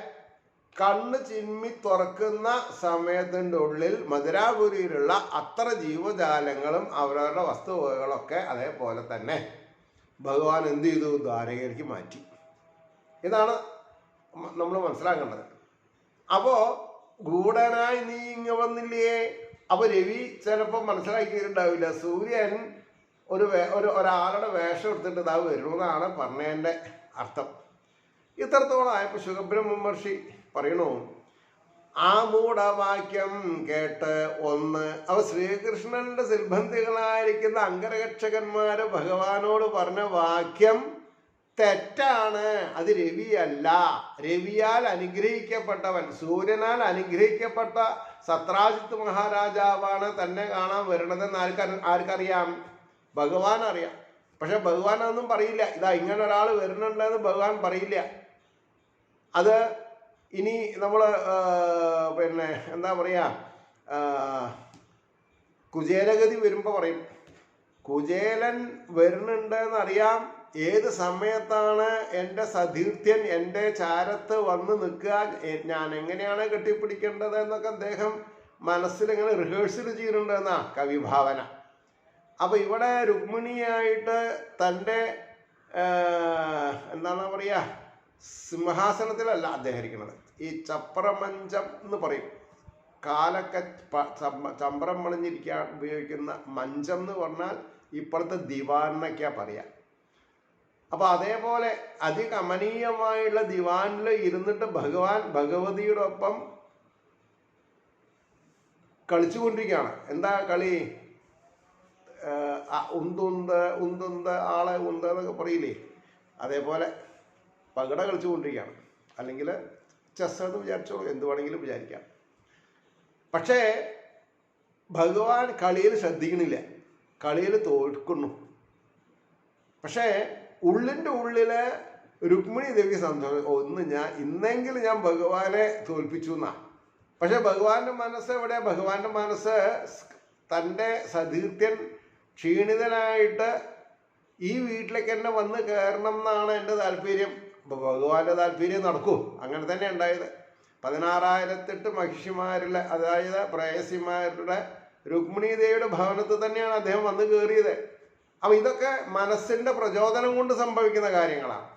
കണ്ണ് ചിമ്മി തുറക്കുന്ന സമയത്തിൻ്റെ ഉള്ളിൽ മധുരാപുരിയിലുള്ള അത്ര ജീവജാലങ്ങളും അവരവരുടെ വസ്തുവകകളൊക്കെ അതേപോലെ തന്നെ ഭഗവാൻ എന്ത് ചെയ്തു? ദ്വാരകയിലേക്ക് മാറ്റി. ഇതാണ് നമ്മൾ മനസ്സിലാക്കേണ്ടത്. അപ്പോൾ ഗൂഢനായി നീ ഇങ്ങ വന്നില്ലേ? അപ്പോൾ രവി ചിലപ്പോൾ മനസ്സിലാക്കിയിട്ടുണ്ടാവില്ല. സൂര്യൻ ഒരാളുടെ വേഷം എടുത്തിട്ട് ഇതാ വരുമെന്നാണ് പറഞ്ഞതിൻ്റെ അർത്ഥം. ഇത്രത്തോളം ആയപ്പോൾ ശുകബ്രഹ്മ മഹർഷി പറയണു, ആ മൂഢവാക്യം കേട്ട് അവ ശ്രീകൃഷ്ണന്റെ സിൽബന്ധികളായിരിക്കുന്ന അംഗരക്ഷകന്മാര് ഭഗവാനോട് പറഞ്ഞ വാക്യം തെറ്റാണ്, അത് രവിയല്ല. രവിയാൽ അനുഗ്രഹിക്കപ്പെട്ടവൻ, സൂര്യനാൽ അനുഗ്രഹിക്കപ്പെട്ട സത്രാജിത്ത് മഹാരാജാവാണ് തന്നെ കാണാൻ വരുന്നതെന്ന് ആർക്കറിയാം? ഭഗവാൻ അറിയാം. പക്ഷെ ഭഗവാൻ അതൊന്നും പറയില്ല. ഇതാ ഇങ്ങനെ ഒരാൾ വരുന്നുണ്ടെന്ന് ഭഗവാൻ പറയില്ല. അത് ഇനി നമ്മൾ എന്താ പറയുക, കുചേലഗതി വരുമ്പോൾ പറയും, കുചേലൻ വരുന്നുണ്ടെന്നറിയാം, ഏത് സമയത്താണ് എൻ്റെ സതീർത്ഥ്യൻ എൻ്റെ ചാരത്ത് വന്ന് നിൽക്കുക, ഞാൻ എങ്ങനെയാണ് കെട്ടിപ്പിടിക്കേണ്ടത് എന്നൊക്കെ അദ്ദേഹം മനസ്സിലിങ്ങനെ റിഹേഴ്സൽ ചെയ്യുന്നുണ്ടെന്നാ കവിഭാവന. അപ്പോൾ ഇവിടെ രുക്മിണിയായിട്ട് തൻ്റെ എന്താണ് പറയുക, സിംഹാസനത്തിലല്ല അദ്ദേഹം ഇരിക്കുന്നത്, ഈ ചപ്രമഞ്ചം എന്ന് പറയും, കാലൊക്കെ ചമ്പ്രം മണിഞ്ഞിരിക്കാൻ ഉപയോഗിക്കുന്ന മഞ്ചം എന്ന് പറഞ്ഞാൽ ഇപ്പോഴത്തെ ദിവാനൊക്കെയാണ് പറയാം. അപ്പോൾ അതേപോലെ അതികമനീയമായുള്ള ദിവാനിൽ ഇരുന്നിട്ട് ഭഗവാൻ ഭഗവതിയുടെ ഒപ്പം കളിച്ചുകൊണ്ടിരിക്കുകയാണ്. എന്താ കളി? ഉന്തുന്ത് ആളെ ഉന്ത് എന്നൊക്കെ പറയില്ലേ, അതേപോലെ പകട കളിച്ചുകൊണ്ടിരിക്കുകയാണ്. അല്ലെങ്കിൽ ചെസ് എന്ന് വിചാരിച്ചോളൂ, എന്ത് വേണമെങ്കിലും വിചാരിക്കാം. പക്ഷേ ഭഗവാൻ കളിയിൽ ശ്രദ്ധിക്കണില്ല, കളിയിൽ തോൽക്കുന്നു. പക്ഷേ ഉള്ളിൻ്റെ ഉള്ളില് രുക്മിണി ദേവിക്ക് സന്തോഷം, ഇന്നെങ്കിലും ഞാൻ ഭഗവാനെ തോൽപ്പിച്ചു എന്നാ. പക്ഷെ ഭഗവാന്റെ മനസ്സ് എവിടെ? ഭഗവാന്റെ മനസ്സ് തൻ്റെ സതീർത്ഥ്യൻ ക്ഷീണിതനായിട്ട് ഈ വീട്ടിലേക്ക് തന്നെ വന്ന് കയറണം എന്നാണ് എൻ്റെ താല്പര്യം. അപ്പോൾ ഭഗവാന്റെ താല്പര്യം നടക്കും. അങ്ങനെ തന്നെ ഉണ്ടായത്. 16,008 മഹിഷിമാരിലെ, അതായത് പ്രേയസിമാരുടെ രുക്മിണി ദേവിയുടെ ഭവനത്തിൽ തന്നെയാണ് അദ്ദേഹം വന്ന് കയറിയത്. അപ്പം ഇതൊക്കെ മനസ്സിൻ്റെ പ്രചോദനം കൊണ്ട് സംഭവിക്കുന്ന കാര്യങ്ങളാണ്.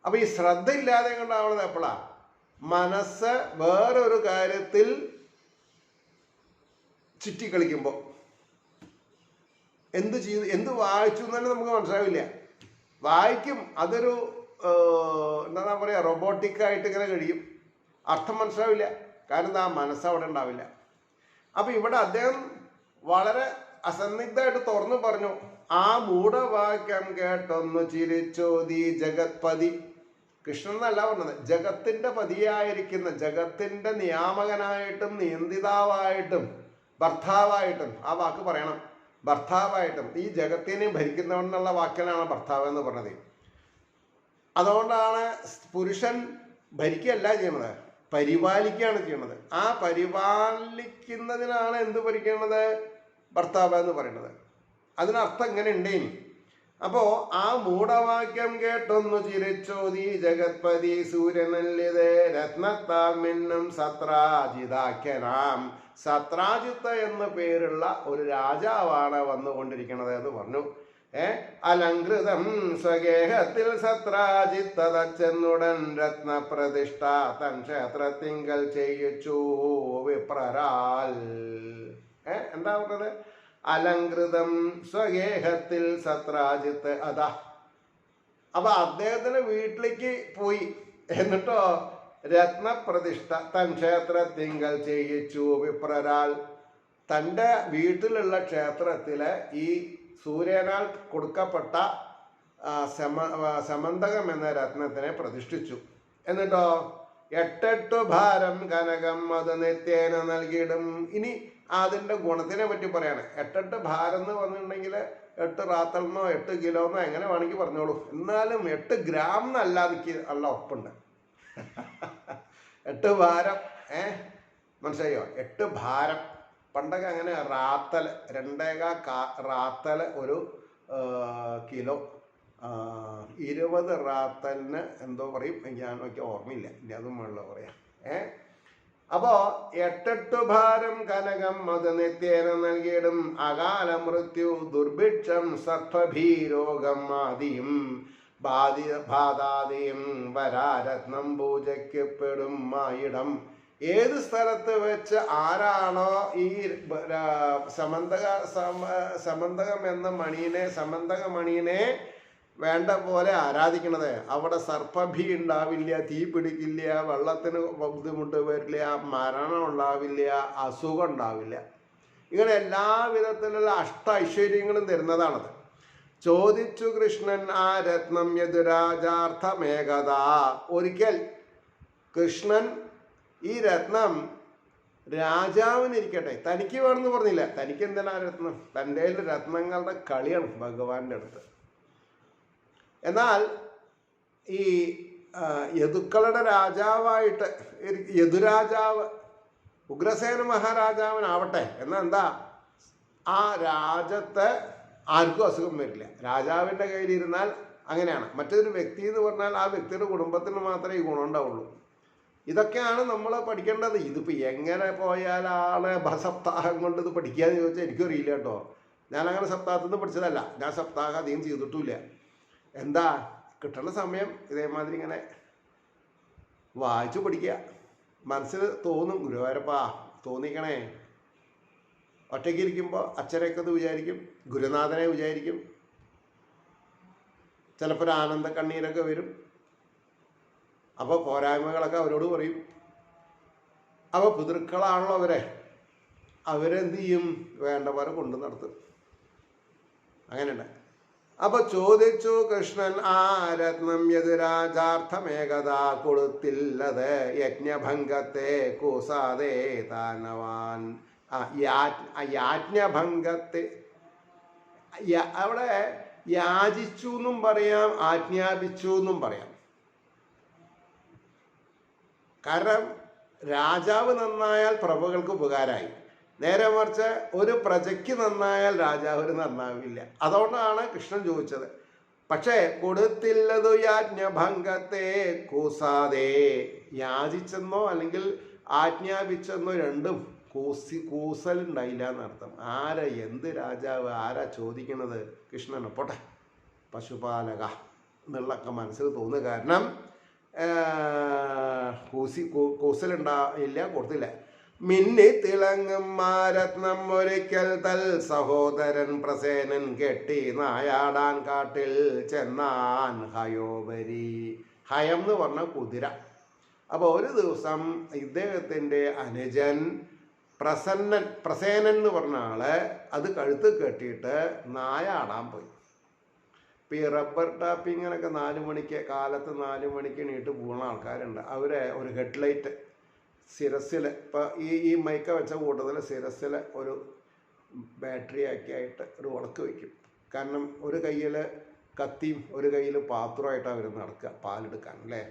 അപ്പം ഈ ശ്രദ്ധ ഇല്ലാതെ കൊണ്ടാവുന്നത് എപ്പോഴാണ്? മനസ്സ് വേറൊരു കാര്യത്തിൽ ചുറ്റിക്കളിക്കുമ്പോൾ. എന്ത് വായിച്ചു എന്ന് തന്നെ നമുക്ക് മനസ്സിലാവില്ല. വായിക്കും, അതൊരു എന്താ പറയുക, റോബോട്ടിക്കായിട്ട് ഇങ്ങനെ കഴിയും, അർത്ഥം മനസ്സിലാവില്ല. കാരണം ആ മനസ്സ് അവിടെ ഉണ്ടാവില്ല. അപ്പം ഇവിടെ അദ്ദേഹം വളരെ അസന്നിഗ്ധമായിട്ട് തുറന്നു പറഞ്ഞു, ആ മൂഢവാക്യം കേട്ടൊന്നു ചിരിച്ചോതി ജഗത്പതി. കൃഷ്ണൻ എന്നല്ല പറഞ്ഞത്, ജഗത്തിന്റെ പതിയായിരിക്കുന്ന, ജഗത്തിന്റെ നിയാമകനായിട്ടും നിയന്ത്രിതാവായിട്ടും ഭർത്താവായിട്ടും, ആ വാക്ക് പറയണം, ഭർത്താവായിട്ടും, ഈ ജഗത്തിനെ ഭരിക്കുന്നവൻ എന്നുള്ള വാക്കിലാണ് ഭർത്താവ് എന്ന് പറഞ്ഞത്. അതുകൊണ്ടാണ് പുരുഷൻ ഭരിക്കുകയല്ല ചെയ്യുന്നത്, പരിപാലിക്കുകയാണ് ചെയ്യുന്നത്. ആ പരിപാലിക്കുന്നതിനാണ് എന്ത് ഭരിക്കുന്നത്? ഭർത്താവ് എന്ന് പറയുന്നത്. അതിനർത്ഥം ഇങ്ങനെ ഉണ്ടേനി. അപ്പോ ആ മൂഢവാക്യം കേട്ടൊന്നു ചിരിച്ചോതി ജഗത്പതി സൂര്യനല്ലിത് രത്നത്താൽ മിന്നും സത്രാജിതാഖ്യനാം. സത്രാജിത്ത് എന്ന് പേരുള്ള ഒരു രാജാവാണ് വന്നുകൊണ്ടിരിക്കുന്നത് എന്ന് പറഞ്ഞു. അലങ്കൃതം സ്വഗേഹത്തിൽ സത്രാജിത്തതച്ചെന്നുടൻ രത്നപ്രതിഷ്ഠ തൻ ക്ഷേത്രത്തിങ്കൽ ചെയ്യിച്ചു വിപ്രരാൽ. എന്താ പറഞ്ഞത്? അലങ്കൃതം സ്വഗേഹത്തിൽ സത്രാജിത്ത്. അതാ, അപ്പൊ അദ്ദേഹത്തിന്റെ വീട്ടിലേക്ക് പോയി, എന്നിട്ടോ രത്നപ്രതിഷ്ഠ തൻ ക്ഷേത്രത്തിങ്കൽ ചെയ്യിച്ചു വിപ്രരാൽ. തൻ്റെ വീട്ടിലുള്ള ക്ഷേത്രത്തില് ഈ സൂര്യനാൽ കൊടുക്കപ്പെട്ട സമന്തകം എന്ന രത്നത്തിനെ പ്രതിഷ്ഠിച്ചു. എന്നിട്ടോ 8 ഭാരം കനകം അത് നിത്യേന നൽകിയിടും. ഇനി അതിൻ്റെ ഗുണത്തിനെ പറ്റി പറയാണ്. 8 ഭാരം എന്ന് പറഞ്ഞിട്ടുണ്ടെങ്കിൽ 8 റാത്തലിനോ 8 കിലോന്നോ എങ്ങനെ വേണമെങ്കിൽ പറഞ്ഞോളൂ. എന്നാലും 8 ഗ്രാം എന്നല്ലാതിക്ക് നല്ല ഉറപ്പുണ്ട്. 8 ഭാരം, മനസ്സിലായോ? 8 ഭാരം. പണ്ടൊക്കെ അങ്ങനെ റാത്തൽ, 2 റാത്തൽ ഒരു കിലോ, 20 റാത്തലിന് എന്തോ പറയും, ഞാൻ നോക്കി ഓർമ്മയില്ല, ഇനി അതും വേണമല്ലോ പറയാം. അപ്പോ 8 ഭാരം കനകം അത് നിത്യേന നൽകിയിടും. അകാല മൃത്യു ദുർഭിക്ഷം സർപ്പഭീരോഗം ആദിയും ബാധാദിയും വരാരത്നം പൂജയ്ക്കപ്പെടും മായിടം. ഏത് സ്ഥലത്ത് വെച്ച് ആരാണോ ഈ സമന്തകം എന്ന സമന്തകമണിയെ വേണ്ട പോലെ ആരാധിക്കണത്, അവിടെ സർപ്പഭി ഉണ്ടാവില്ല, തീ പിടിക്കില്ല, വെള്ളത്തിന് ബുദ്ധിമുട്ട് വരില്ല, മരണം ഉണ്ടാവില്ല, അസുഖം ഉണ്ടാവില്ല. ഇങ്ങനെ എല്ലാ വിധത്തിലുള്ള ഐശ്വര്യങ്ങളും തരുന്നതാണത്. ചോദിച്ചു കൃഷ്ണൻ ആ രത്നം യദുരാജാർത്ഥമേകത. ഒരിക്കൽ കൃഷ്ണൻ ഈ രത്നം രാജാവിനിരിക്കട്ടെ, തനിക്ക് വേണമെന്ന് പറഞ്ഞില്ല. തനിക്ക് എന്തിനാ രത്നം? തൻ്റെ രത്നങ്ങളുടെ കളിയാണ് ഭഗവാന്റെ അടുത്ത്. എന്നാൽ ഈ യദുക്കളുടെ രാജാവായിട്ട് യദുരാജാവ് ഉഗ്രസേന മഹാരാജാവിനാവട്ടെ. എന്നാൽ എന്താ, ആ രാജ്യത്തെ ആർക്കും അസുഖം വരില്ല. രാജാവിൻ്റെ കയ്യിലിരുന്നാൽ അങ്ങനെയാണ്. മറ്റൊരു വ്യക്തി എന്ന് പറഞ്ഞാൽ ആ വ്യക്തിയുടെ കുടുംബത്തിന് മാത്രമേ ഈ ഗുണം ഉണ്ടാവുള്ളൂ. ഇതൊക്കെയാണ് നമ്മൾ പഠിക്കേണ്ടത്. ഇതിപ്പോൾ എങ്ങനെ പോയാലാണ് സപ്താഹം കൊണ്ട് ഇത് പഠിക്കാന്ന് ചോദിച്ചാൽ എനിക്കും അറിയില്ല കേട്ടോ. ഞാനങ്ങനെ സപ്താഹത്തിൽ നിന്ന് പഠിച്ചതല്ല. ഞാൻ സപ്താഹം അധികം ചെയ്തിട്ടുമില്ല. എന്താ, കിട്ടുന്ന സമയം ഇതേമാതിരി ഇങ്ങനെ വായിച്ചു പഠിക്കുക. മനസ്സിൽ തോന്നും, ഗുരുവായൂരപ്പാ തോന്നിക്കണേ. ഒറ്റയ്ക്ക് ഇരിക്കുമ്പോൾ അച്ഛനെയൊക്കെ അത് വിചാരിക്കും, ഗുരുനാഥനെ വിചാരിക്കും. ചിലപ്പോൾ ഒരു ആനന്ദ കണ്ണീരൊക്കെ വരും. അപ്പോൾ പോരായ്മകളൊക്കെ അവരോട് പറയും. അപ്പോൾ പിതൃക്കളാണല്ലോ അവരെന്ത് ചെയ്യും? വേണ്ട പോലെ കൊണ്ടു നടത്തും. അങ്ങനെയുണ്ട്. അപ്പൊ ചോദിച്ചു കൃഷ്ണൻ ആ രത്നം യദുരാജാർത്ഥമേകത. കൊടുത്തില്ലത് യജ്ഞഭംഗത്തെ കൂസാതെ താനവാൻ. യാജ്ഞഭംഗത്തെ അവിടെ യാചിച്ചു എന്നും പറയാം, ആജ്ഞാപിച്ചു എന്നും പറയാം. കാരണം രാജാവ് നന്നായാൽ പ്രഭുക്കൾക്ക് ഉപകാരമായി. നേരെ മറിച്ച് ഒരു പ്രജയ്ക്ക് നന്നായാൽ രാജാവിന് നന്നാവില്ല. അതുകൊണ്ടാണ് കൃഷ്ണൻ ചോദിച്ചത്. പക്ഷേ കൊടുത്തില്ലതു യാജ്ഞഭംഗത്തെ കൂസാതെ. യാചിച്ചെന്നോ അല്ലെങ്കിൽ ആജ്ഞാപിച്ചെന്നോ രണ്ടും കൂസലുണ്ടായില്ല എന്നർത്ഥം. എന്ത് രാജാവ്, ആരാ ചോദിക്കണത്? കൃഷ്ണനെ പോട്ടെ, പശുപാലക എന്നുള്ളൊക്കെ മനസ്സിൽ തോന്നുക. കാരണം കൂസലുണ്ടായില്ല, കൊടുത്തില്ല. മിന്നി തിളങ്ങും മാരത്നം ഒരിക്കൽ തൽ സഹോദരൻ പ്രസേനൻ കെട്ടി നായാടാൻ കാട്ടിൽ ചെന്നാൻ ഹയോപരി. ഹയം എന്ന് പറഞ്ഞ കുതിര. അപ്പോൾ ഒരു ദിവസം ഇദ്ദേഹത്തിൻ്റെ അനുജൻ പ്രസേനൻ എന്ന് പറഞ്ഞ ആള് അത് കഴുത്ത് കെട്ടിയിട്ട് നായാടാൻ പോയി. ഇപ്പോൾ ഈ റബ്ബർ ടാപ്പിങ്ങിനൊക്കെ 4 മണിക്ക് കാലത്ത് 4 മണിക്ക് എണീറ്റ് പോകുന്ന ആൾക്കാരുണ്ട്. അവരെ ഒരു ഹെഡ്ലൈറ്റ് ശിരസിൽ, ഇപ്പോൾ ഈ മൈക്ക വെച്ച കൂട്ടത്തിൽ ശിരസിൽ ഒരു ബാറ്ററി ആക്കിയായിട്ട് ഒരു വിളക്ക് വയ്ക്കും. കാരണം ഒരു കയ്യിൽ കത്തിയും ഒരു കയ്യിൽ പാത്രമായിട്ടാണ് അവർ നടക്കുക പാലെടുക്കാൻ, അല്ലേ?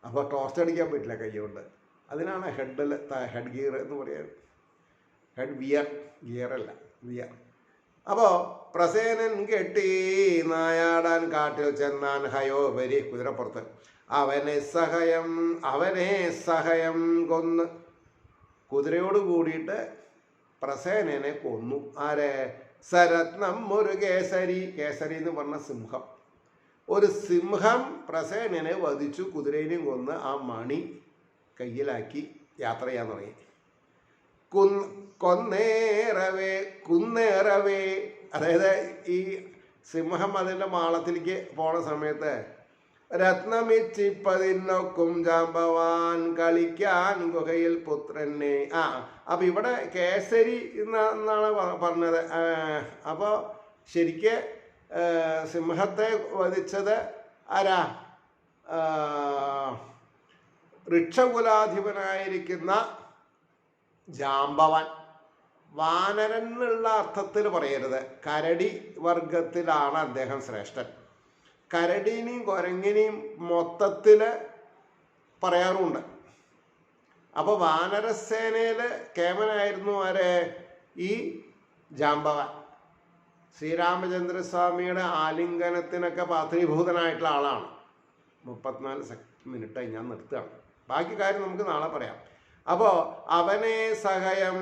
അപ്പോൾ ടോസ്റ്റ് അടിക്കാൻ പറ്റില്ല കൈ കൊണ്ട്. അതിനാണ് ഹെഡ് ഗിയർ എന്ന് പറയുന്നത്. ഹെഡ് ഗിയറല്ല വിയർ. അപ്പോൾ പ്രസേനൻ കെട്ടി നായാടാൻ കാട്ടിൽ ചെന്നാൻ ഹയോപരി, കുതിരപ്പുറത്ത്. അവനെ സഹയം കൊന്ന്, കുതിരയോട് കൂടിയിട്ട് പ്രസേനനെ കൊന്നു. ആരെ? സരത്നം ഒരു കേസരി. കേസരി എന്ന് പറഞ്ഞ സിംഹം. ഒരു സിംഹം പ്രസേനനെ വധിച്ചു, കുതിരേനെയും കൊന്ന് ആ മണി കയ്യിലാക്കി യാത്ര ചെയ്യാൻ തുടങ്ങി. കുന്നേറവേ, അതായത് ഈ സിംഹം അതിൻ്റെ മാളത്തിലേക്ക് പോണ സമയത്ത് രത്നമിച്ചിപ്പതിനൊക്കും ജാമ്പവാൻ കളിക്കാൻ ഗുഹയിൽ പുത്രനെ. അപ്പം ഇവിടെ കേസരി എന്നാണ് പറഞ്ഞത്. അപ്പോൾ ശരിക്ക് സിംഹത്തെ വധിച്ചത് ആരാ? ഋക്ഷകുലാധിപനായിരിക്കുന്ന ജാമ്പവാൻ. വാനരൻ എന്നുള്ള അർത്ഥത്തിൽ പറയരുത്, കരടി വർഗത്തിലാണ് അദ്ദേഹം ശ്രേഷ്ഠൻ. കരടീനെയും കുരങ്ങിനെയും മൊത്തത്തിൽ പറയാറുമുണ്ട്. അപ്പോൾ വാനരസേനയിൽ കേമനായിരുന്നു ആരെ? ഈ ജാമ്പവാൻ. ശ്രീരാമചന്ദ്രസ്വാമിയുടെ ആലിംഗനത്തിനൊക്കെ പാത്രീഭൂതനായിട്ടുള്ള ആളാണ്. 34 മിനിറ്റായി, ഞാൻ നിർത്തുകയാണ്. ബാക്കി കാര്യം നമുക്ക് നാളെ പറയാം. അപ്പോൾ അവനെ സഹയം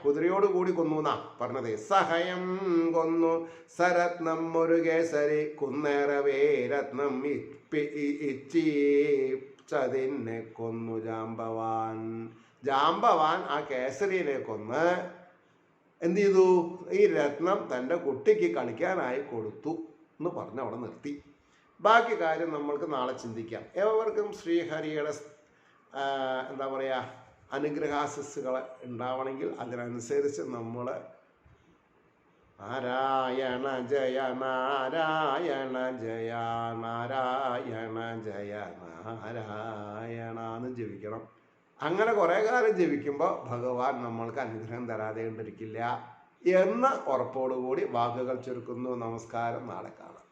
കുതിരയോട് കൂടി കൊന്നു എന്നാ പറഞ്ഞത്. സഹയം കൊന്നു സരത്നം ഒരു കേസരി കുന്നേറവേ രത്നം ചതിനെ കൊന്നു ജാമ്പവാൻ. ജാമ്പവാൻ ആ കേസരിയെ കൊന്ന് എന്ത് ചെയ്തു? ഈ രത്നം തൻ്റെ കുട്ടിക്ക് കളിക്കാനായി കൊടുത്തു എന്ന് പറഞ്ഞ് അവിടെ നിർത്തി. ബാക്കി കാര്യം നമ്മൾക്ക് നാളെ ചിന്തിക്കാം. ഏവർക്കും ശ്രീഹരിയുടെ എന്താ പറയുക അനുഗ്രഹാശസ്സുകൾ ഉണ്ടാവണമെങ്കിൽ അതിനനുസരിച്ച് നമ്മൾ നാരായണ ജയ നാരായണ ജയ നാരായണ ജയ നാരായണ എന്ന് ജപിക്കണം. അങ്ങനെ കുറേ കാലം ജപിക്കുമ്പോൾ ഭഗവാൻ നമ്മൾക്ക് അനുഗ്രഹം തരാതെ കൊണ്ടിരിക്കില്ല എന്ന ഉറപ്പോടുകൂടി വാക്കുകൾ ചുരുക്കുന്നു. നമസ്കാരം. നാളെ കാണാം.